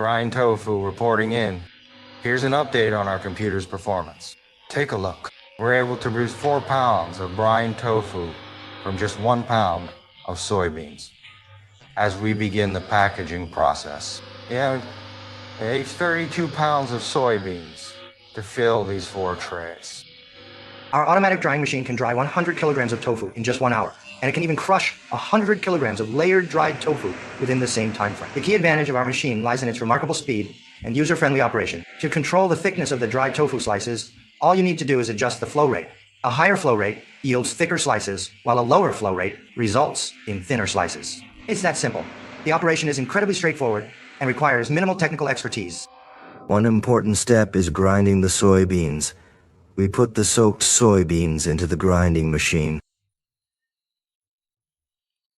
Brine Tofu reporting in. Here's an update on our computer's performance. Take a look. We're able to produce 4 pounds of brine tofu from just 1 pound of soybeans as we begin the packaging process. Yeah, it's 32 pounds of soybeans to fill these 4 trays. Our automatic drying machine can dry 100 kilograms of tofu in just 1 hour, and it can even crush 100 kilograms of layered dried tofu within the same time frame. The key advantage of our machine lies in its remarkable speed and user-friendly operation. To control the thickness of the dried tofu slices, all you need to do is adjust the flow rate. A higher flow rate yields thicker slices, while a lower flow rate results in thinner slices. It's that simple. The operation is incredibly straightforward and requires minimal technical expertise. One important step is grinding the soybeans. We put the soaked soybeans into the grinding machine.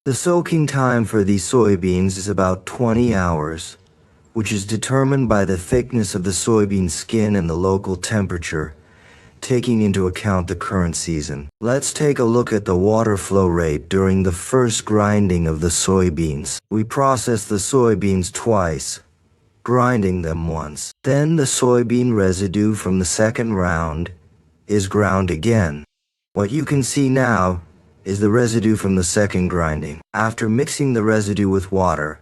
The soaking time for these soybeans is about 20 hours, which is determined by the thickness of the soybean skin and the local temperature, taking into account the current season. Let's take a look at the water flow rate during the first grinding of the soybeans. We process the soybeans twice, grinding them once. Then the soybean residue from the second round is ground again. What you can see now is the residue from the second grinding. After mixing the residue with water,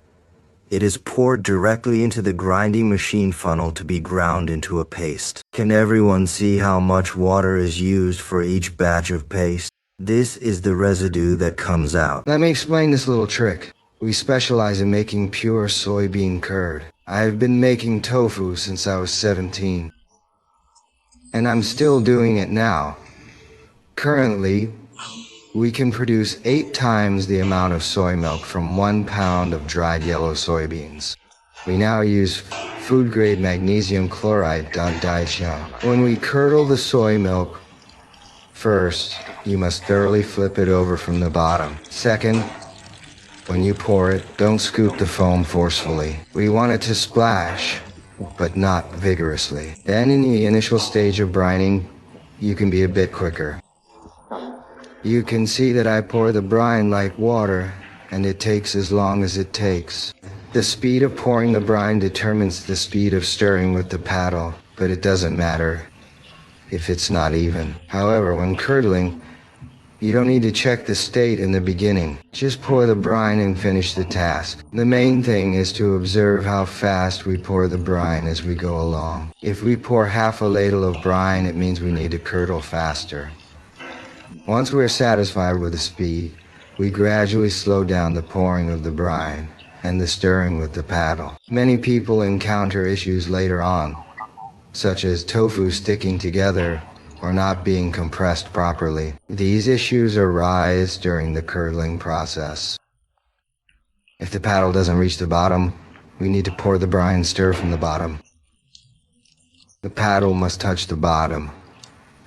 it is poured directly into the grinding machine funnel to be ground into a paste. Can everyone see how much water is used for each batch of paste? This is the residue that comes out. Let me explain this little trick. We specialize in making pure soybean curd. I've been making tofu since I was 17. And I'm still doing it now. Currently, we can produce 8 times the amount of soy milk from 1 pound of dried yellow soybeans. We now use food-grade magnesium chloride dietitian. When we curdle the soy milk, first, you must thoroughly flip it over from the bottom. Second, when you pour it, don't scoop the foam forcefully. We want it to splash, but not vigorously. Then in the initial stage of brining, you can be a bit quicker. You can see that I pour the brine like water, and it takes as long as it takes. The speed of pouring the brine determines the speed of stirring with the paddle, but it doesn't matter if it's not even. However, when curdling, you don't need to check the state in the beginning. Just pour the brine and finish the task. The main thing is to observe how fast we pour the brine as we go along. If we pour half a ladle of brine, it means we need to curdle faster. Once we're satisfied with the speed, we gradually slow down the pouring of the brine and the stirring with the paddle. Many people encounter issues later on, such as tofu sticking together or not being compressed properly. These issues arise during the curdling process. If the paddle doesn't reach the bottom, we need to pour the brine and stir from the bottom. The paddle must touch the bottom.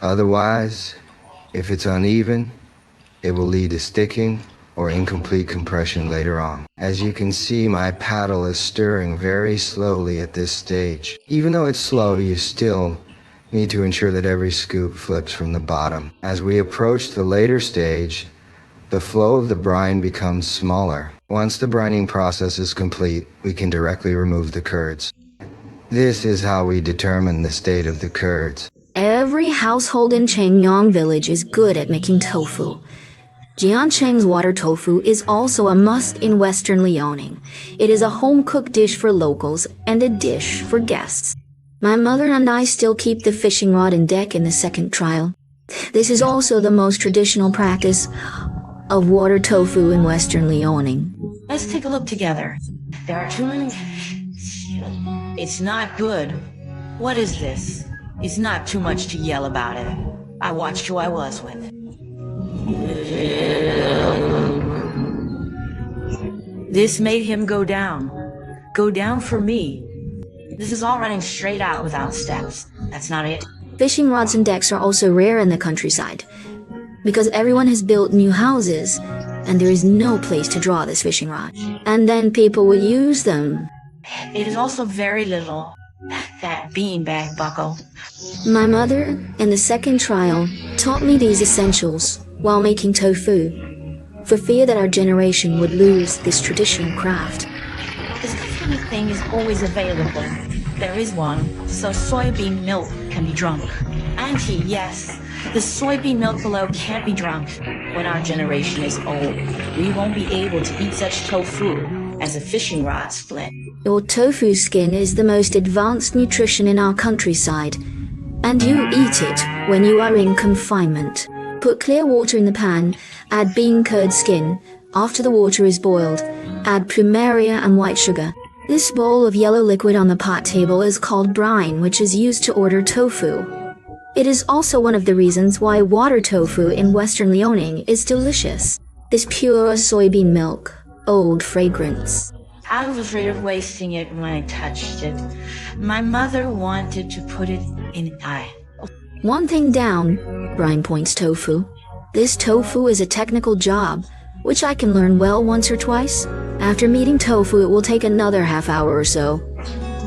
Otherwise, if it's uneven, it will lead to sticking or incomplete compression later on. As you can see, my paddle is stirring very slowly at this stage. Even though it's slow, you still need to ensure that every scoop flips from the bottom. As we approach the later stage, the flow of the brine becomes smaller. Once the brining process is complete, we can directly remove the curds. This is how we determine the state of the curds. Every household in Changyang village is good at making tofu. Jiancheng's water tofu is also a must in Western Liaoning. It is a home-cooked dish for locals and a dish for guests. My mother and I still keep the fishing rod and deck in the second trial. This is also the most traditional practice of water tofu in Western Liaoning. Let's take a look together. There are too many. It's not good. What is this? It's not too much to yell about it. I watched who I was with. This made him go down. Go down for me. This is all running straight out without steps. That's not it. Fishing rods and decks are also rare in the countryside, because everyone has built new houses, and there is no place to draw this fishing rod. And then people will use them. It is also very little. That beanbag buckle. My mother, in the second trial, taught me these essentials while making tofu, for fear that our generation would lose this traditional craft. It's good for everything is always available. There is one, so soybean milk can be drunk. Auntie, yes, the soybean milk below can't be drunk. When our generation is old, we won't be able to eat such tofu as a fishing rod split. Your tofu skin is the most advanced nutrition in our countryside, and you eat it when you are in confinement. Put clear water in the pan, add bean curd skin. After the water is boiled, add plumeria and white sugar. This bowl of yellow liquid on the pot table is called brine, which is used to order tofu. It is also one of the reasons why water tofu in Western Liaoning is delicious. This pure soybean milk, old fragrance. I was afraid of wasting it when I touched it. My mother wanted to put it in eye. One thing down, Brine points tofu. This tofu is a technical job, which I can learn well once or twice. After meeting tofu, it will take another half hour or so.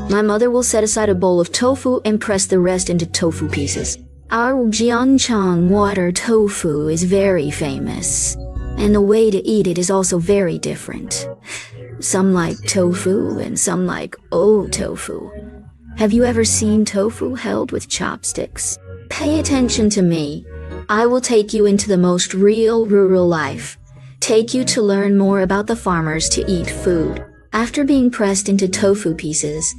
My mother will set aside a bowl of tofu and press the rest into tofu pieces. Our Jianchang water tofu is very famous, and the way to eat it is also very different. Some like tofu and some like old tofu. Have you ever seen tofu held with chopsticks? Pay attention to me. I will take you into the most real rural life. Take you to learn more about the farmers to eat food. After being pressed into tofu pieces,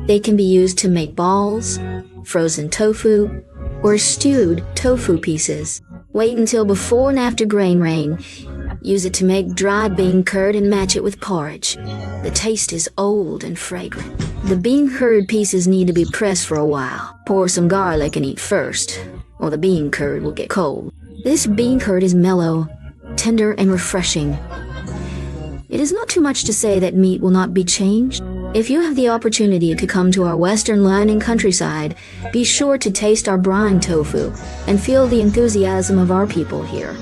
they can be used to make balls, frozen tofu, or stewed tofu pieces. Wait until before and after grain rain. Use it to make dry bean curd and match it with porridge. The taste is old and fragrant. The bean curd pieces need to be pressed for a while. Pour some garlic and eat first, or the bean curd will get cold. This bean curd is mellow, tender and refreshing. It is not too much to say that meat will not be changed. If you have the opportunity to come to our Western Liaoning countryside, be sure to taste our brine tofu and feel the enthusiasm of our people here.